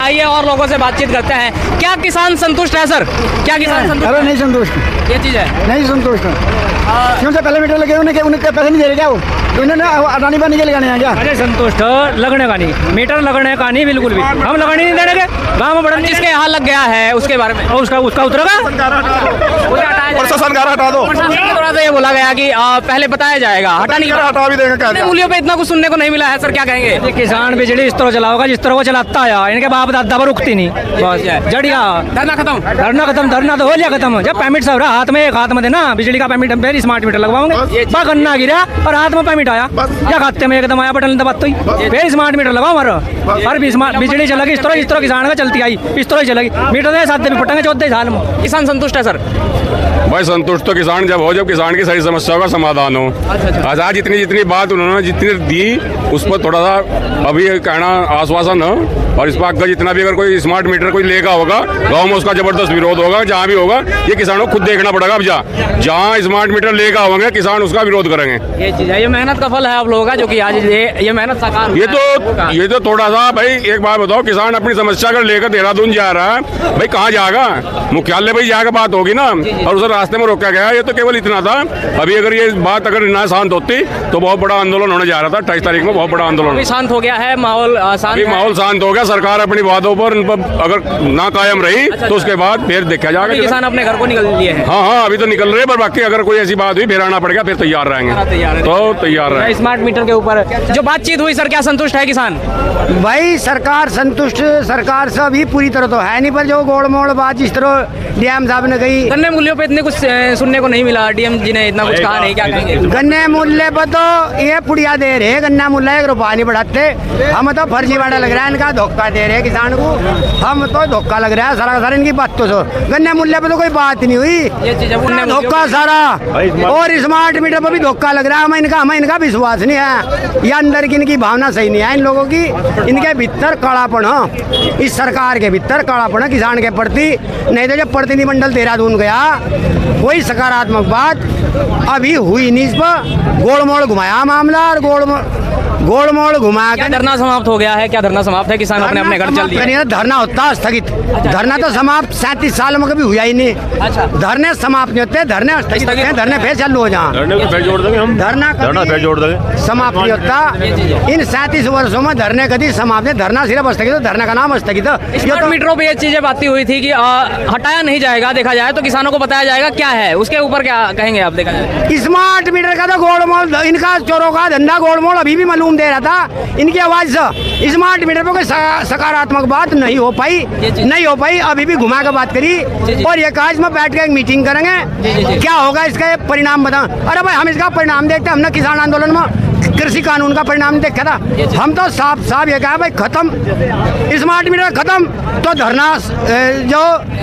आइए और लोगों से बातचीत करते हैं। क्या किसान संतुष्ट है सर? क्या किसान संतुष्ट? अरे नहीं संतुष्ट, ये चीज है नहीं संतुष्ट। क्यों से पहले मीटर लगे उनके पैसे नहीं दे रहे क्या? वो उन्होंने अडानी पानी के लगाने हैं क्या? अरे संतुष्ट लगने का नहीं, मीटर लगने का नहीं, बिल्कुल भी हम लगने नहीं देने के। गाँव में बड़ा जिसके यहाँ लग गया है उसके बारे में उसका उतरेगा, प्रशासन गारा हटा दो। थोड़ा सा ये बोला गया कि पहले बताया जाएगा, हटा नहीं हटा भी देंगे क्या? मूल्यों पे इतना कुछ सुनने को नहीं मिला है सर, क्या कहेंगे? किसान बिजली इस तरह चलाओगा जिस तरह वो चलाता आया, इनके बाप दादा पर रुकती नहीं, बस जड़िया धरना खत्म, धरना तो हो लिया खत्म। जब पेमेंट सब रहा हाथ में, एक हाथ में देना बिजली का पेमेंट, फिर स्मार्ट मीटर लगवाओगे। गन्ना गिरा और हाथ में पेमेंट आया, या खाते में एकदम आया, बटन दबाते ही फिर स्मार्ट मीटर लगाओ हमारा। और बिजली चलेगी इस तरह किसान का चलती आई, इस तरह चलेगी। मीटर साथ भी फटेंगे 14 साल में। किसान संतुष्ट है सर? भाई संतुष्ट तो किसान जब किसान की सारी समस्याओं का समाधान हो। आज जितनी बात उन्होंने जितनी दी उस पर थोड़ा सा अभी कहना आश्वासन हो, और इस पर अगर जितना भी अगर कोई स्मार्ट मीटर कोई लेगा होगा गांव में उसका जबरदस्त विरोध होगा। जहाँ भी होगा ये किसानों को खुद देखना पड़ेगा। अब जहाँ स्मार्ट मीटर लेगा होंगे किसान उसका विरोध करेंगे। ये चीज है, ये मेहनत का फल है आप लोगों का, जो कि आज ये मेहनत साकार। ये तो थोड़ा सा भाई एक बात बताओ, किसान अपनी समस्या अगर लेकर देहरादून जा रहा है, भाई कहाँ जाएगा? मुख्यालय भाई जाकर बात होगी ना, और उसे रास्ते में रोका गया। ये तो केवल इतना था। अभी अगर ये बात अगर ना शांत होती तो बहुत बड़ा आंदोलन होने जा रहा था। 28 तारीख में बहुत बड़ा आंदोलन शांत हो गया है, माहौल शांत हो गया। सरकार अपनी बातों पर अगर ना कायम रही तो उसके बाद फिर देखा जाएगा। किसान अपने घर को निकल लिए हैं। हाँ, अभी तो निकल रहे, पर बाकी अगर कोई ऐसी बात हुई फिर आना पड़ेगा, फिर तैयार रहेंगे। तो तैयार रहे। स्मार्ट मीटर के ऊपर जो बातचीत हुई सर, क्या संतुष्ट है किसान? भाई सरकार संतुष्ट, सरकार से अभी पूरी तरह तो है नहीं, पर जो गोड़ मोड़ बात जिस तरह डीएम साहब ने कही, गन्ने मूल्यों पे इतने कुछ सुनने को नहीं मिला। डीएम जी ने इतना कुछ कहा नहीं, क्या कहेंगे? गन्ने मूल्य पर तो ये पुड़िया दे रहे, गन्ना मूल्य 1 रुपया नहीं बढ़ाते। हम तो फर्जीवाड़ा लग रहा है, इनका धोखा दे रहे किसान को। हम तो धोखा लग रहा है सारा इनकी बात तो गन्ने मूल्य पे तो कोई बात नहीं हुई, धोखा सारा। और स्मार्ट मीटर पर भी धोखा लग रहा है। हमें इनका विश्वास नहीं है, या अंदर की इनकी भावना सही नहीं है इन लोगों की। इनके भीतर कालापन है, इस सरकार के भीतर कालापन है किसान के प्रति। नहीं तो जब प्रतिनिधिमंडल देहरादून गया कोई सकारात्मक बात अभी हुई नहीं। इस पर गोड़ मोड़ घुमाया मामला, और गोड़ मोड़ घुमा के धरना समाप्त हो गया है। क्या धरना समाप्त है? किसान अपने अपने घर चल दिए। धरना होता स्थगित, धरना तो समाप्त 37 साल में कभी हुआ ही नहीं। अच्छा, धरने समाप्त नहीं होते, धरने स्थगित होते हैं। धरने फिर चालू हो जाए, धरना फिर जोड़ देंगे, समाप्त नहीं होता। इन 37 वर्षों में धरने कभी समाप्त नहीं, धरना सिर्फ स्थगित, धरना का नाम स्थगित। स्मार्ट मीटरों पे ये चीजें बातें हुई थी कि हटाया नहीं जाएगा, देखा जाए तो किसानों को बताया जाएगा क्या है, उसके ऊपर क्या कहेंगे आप? देखा जाए स्मार्ट मीटर का तो गोलमोल, इनका चोरों का धंधा गोलमोल अभी भी मालूम दे रहा था इनकी आवाज से। स्मार्ट मीटर पर कोई सकारात्मक बात नहीं हो पाई, अभी भी घुमा कर बात करी। और ये कहा इसमें बैठ के एक मीटिंग करेंगे, क्या होगा इसका परिणाम बताओ। अरे भाई हम इसका परिणाम देखते, हमने किसान आंदोलन में कृषि कानून का परिणाम देखा था। हम तो साफ ये कहा भाई खत्म, स्मार्ट मीटर खत्म, तो धरना जो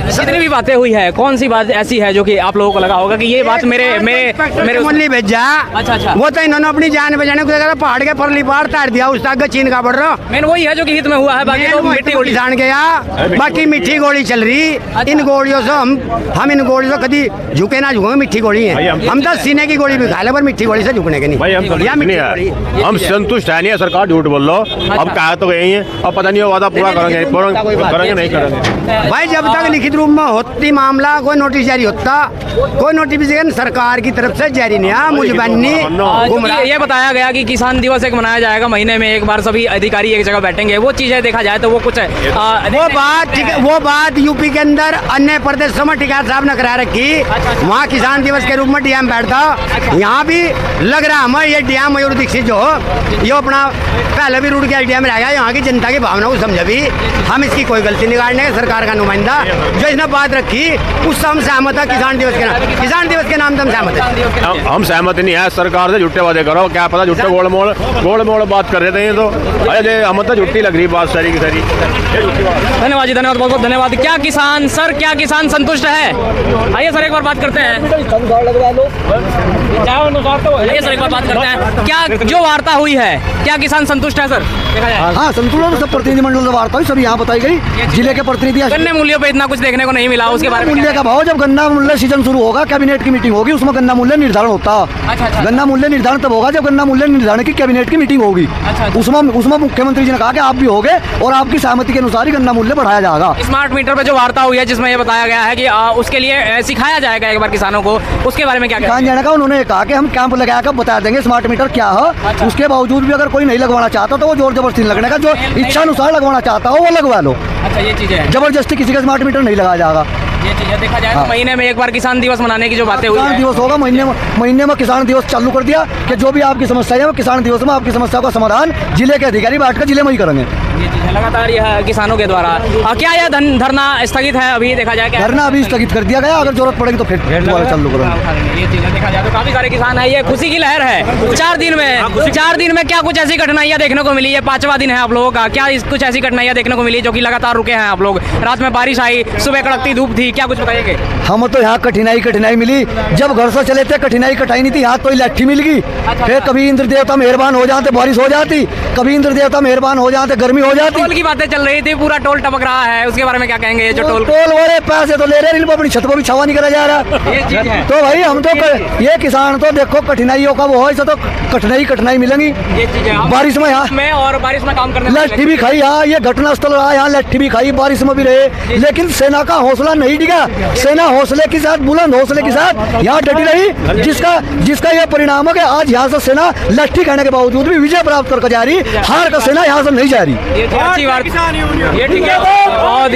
जितनी भी बातें हुई है, कौन सी बात ऐसी है जो कि आप लोगों को लगा होगा कि ये बात मेरे मुरली भेजा? अच्छा, वो तो इन्होंने अपनी जान बचाने को पहाड़ के परली पार तार दिया, उस तक चीन का बढ़ रहा मेन वही है जो कि हित में हुआ है। बाकी तो मिट्टी गोली किसान के यहाँ बाकी मीठी गोली चल रही। इन गोलियों से हम इन गोलियों से कभी झुके ना झुकेंगे, मीठी गोली है। हम तो सीने की गोली भी खा ले, पर मीठी गोली से झुकने के नहीं। हम संतुष्ट है नहीं, सरकार झूठ बोल लो। अब कहा तो गई है, अब पता नहीं वादा पूरा करेंगे नहीं करेंगे। भाई जब तक लिखित रूप में होती मामला, कोई नोटिस जारी होता, कोई नोटिफिकेशन सरकार की तरफ से जारी नहीं है। मुझे ये बताया गया कि किसान दिवस एक मनाया जाएगा, महीने में एक बार सभी अधिकारी एक जगह बैठेंगे। वो चीजें देखा जाए तो वो कुछ है, वो बात यूपी के अंदर अन्य प्रदेशों में टिकैत साहब ने करा रखी। वहाँ किसान दिवस के रूप में डीएम बैठता, यहाँ भी लग रहा हमें ये डीएम मयूर दीक्षित जो ये अपना पहले भी रूट के डीएम रह गया, यहाँ की जनता की भावना को समझे भी। हम इसकी कोई गलती नहीं काटने, सरकार का नुमाइंदा जो इसने बात रखी उससे हम सहमत है। किसान दिवस के नाम से हम सहमत है। हम सहमत नहीं है सरकार से। झूठे वादे करो, क्या पता झूठे गोल मोड़ बात कर रहे थे। ये तो अरे हम तो झूठी लग रही बात सारी की सारी। धन्यवाद जी, धन्यवाद, बहुत बहुत धन्यवाद। क्या किसान संतुष्ट है? आइए सर एक बार बात करते हैं। आइए सर एक बार बात करते हैं। क्या जो वार्ता हुई है क्या किसान संतुष्ट है सर देखा जाए? हाँ संतुलन सब प्रतिनिधिमंडल से वार्ता हुई सब यहाँ बताई गई जिले के प्रतिनिधि गन्ने मूल्यों पे इतना कुछ देखने को नहीं मिला, उसके बारे में मूल्य का भाव जब गन्ना मूल्य सीजन शुरू होगा कैबिनेट की मीटिंग होगी उसमें गन्ना मूल्य निर्धारण होता है। अच्छा। गन्ना मूल्य निर्धारण तब होगा जब गन्ना मूल्य निर्धारण की कैबिनेट की मीटिंग होगी। उसमें मुख्यमंत्री जी ने कहा कि आप भी होगे और आपकी सहमति के अनुसार ही गन्ना मूल्य बढ़ाया जाएगा। स्मार्ट मीटर पे जो वार्ता हुई है जिसमें ये बताया गया है कि उसके लिए सिखाया जाएगा एक बार किसानों को, उसके बारे में क्या किसान जाने का उन्होंने कहा कि हम कैंप लगाकर बता देंगे स्मार्ट मीटर क्या है। उसके बावजूद भी अगर कोई नहीं लगवाना चाहता तो वो जोर जबरदस्ती लगने का, जो इच्छा अनुसार लगवाना चाहता हो वो लगवा लो। अच्छा ये चीज़ है, जबरदस्ती किसी का स्मार्ट मीटर नहीं लगाया जाएगा। ये चीज़ है। देखा जाए तो महीने में एक बार किसान दिवस मनाने की जो बातें हुई किसान दिवस होगा महीने में किसान दिवस चालू कर दिया कि जो भी आपकी समस्या है किसान दिवस में आपकी समस्या का समाधान जिले के अधिकारी बैठकर जिले में ही करेंगे। ये चीज़ है, लगातार यह किसानों के द्वारा क्या यह धरना स्थगित है अभी देखा जाए? धरना अभी स्थगित कर दिया गया, अगर जरूरत पड़ेगी तो फिर दोबारा चालू करेंगे। ये चीज़ है, देखा जाए तो काफी सारे किसान है, ये खुशी की लहर है। 4 दिन में क्या कुछ ऐसी कठिनाइयाँ देखने को मिली? ये 5वां दिन है आप लोगों का, क्या कुछ ऐसी कठिनाइयाँ देखने को मिली जो कि लगातार रुके हैं आप लोग? रात में बारिश आई, सुबह कड़कती धूप थी, क्या कुछ बताइएगा? हम तो यहाँ कठिनाई मिली, जब घर से चले थे कठिनाई नहीं थी, यहाँ तो लाठी मिल गई। फिर कभी इंद्र देवता मेहरबान हो जाते बारिश हो जाती, कभी इंद्र देवता मेहरबान हो जाते गर्मी हो जाती। टोल की बातें चल रही थी, पूरा टोल टपक रहा है, उसके बारे में क्या कहेंगे? ये जो टोल वाले पैसे तो ले रहे हैं, इनको अपनी छत पर भी छावा नहीं करा जा रहा। ये चीज़ है। तो भाई हम तो ये किसान तो देखो कठिनाइयों का वो है, इसे तो कठिनाई मिलेंगी। ये चीज़ है, बारिश में यहाँ और बारिश में काम करने लट्ठी भी खाई, यहाँ ये घटना स्थल रहा, यहाँ लट्ठी भी खाई, बारिश में भी रहे, लेकिन सेना का हौसला नहीं डिगा। सेना हौसले के साथ, बुलंद हौसले के साथ यहाँ डटी रही, जिसका यह परिणाम है कि आज यहाँ से सेना लट्ठी खाने के बावजूद भी विजय प्राप्त करके जा रही, हार का सेना यहाँ से नहीं जा रही। ये अच्छी बात, ये ठीक है।